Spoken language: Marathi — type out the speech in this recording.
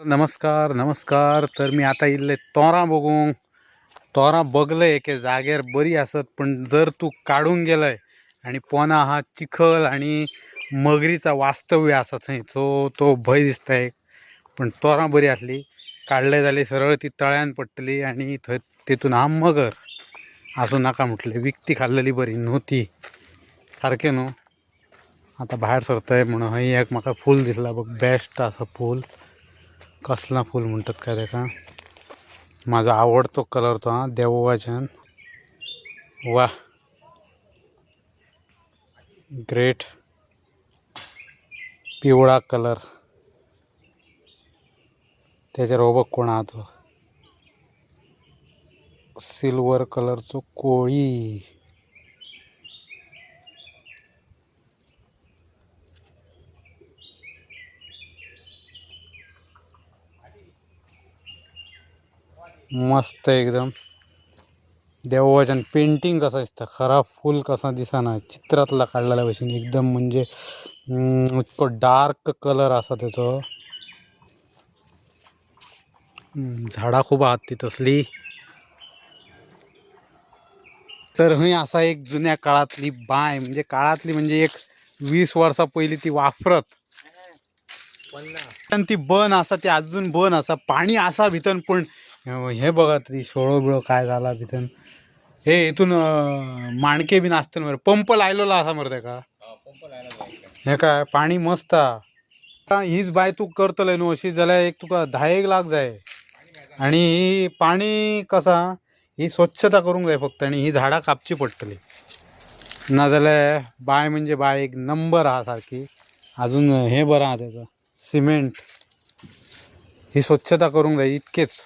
नमस्कार नमस्कार. तर मी आता इल्ले तोरां बघूंक तोरां बघलंय एके जाग्यार बरी असत, पण जर तू काढून गेलय आणि पोना हा चिखल आणि मगरीचा वास्तव्य असा थंय तो भय दिसता एक. पण तोरां बरी असली काढले जाली सरळ ती तळ्यान पडटली आणि थंय तितून हा मगर असू नाका म्हटले. विकती खाल्लेली बरी नव्हती सारखे न्हू. आता बाहेर सरतय म्हणून हय एक म्हाका फूल दिसला बघ, बेस्ट असं फूल. कसला फूल म्हणतात काय त्याका, माझा आवडतो कलर तो हा देववाचन. वा ग्रेट. पिवळा कलर त्याच्यावर हो बघ कोण हा तो सिल्वर कलरचो कोळी. मस्त एकदम देववाचन. पेंटिंग कसा दिसता, खरा फुल कसा दिसाना, चित्रातला काढलेल्या भशेन एकदम. म्हणजे इतको डार्क कलर असा त्याचो. झाडा खूप आहात ती तसली. तर हय असा एक जुन्या काळातली बाय, म्हणजे काळातली म्हणजे एक 20 वर्षा पहिली ती वापरत. पण ती बन असा, ती अजून बन असा. पाणी असा भितन, पण हे बघा ती शोळो बिळो काय झाला भितन. हे इथून माणके बी असतात मरे. पंप लायलेला असा मरते का हे काय पाणी मस्त हा. हीच बाय तू करतलंय न्हू अशी जाल्यार एक तुका 10-1 लाख जाय. आणि ही पाणी कसा, ही स्वच्छता करूंक जाय फक्त, आणि ही झाडां कापची पडटली नाजाल्यार. बाय म्हणजे बाय एक नंबर हा सारखी. अजून हे बरं हा त्याचं सिमेंट. ही स्वच्छता करूंक जाय इतकेच.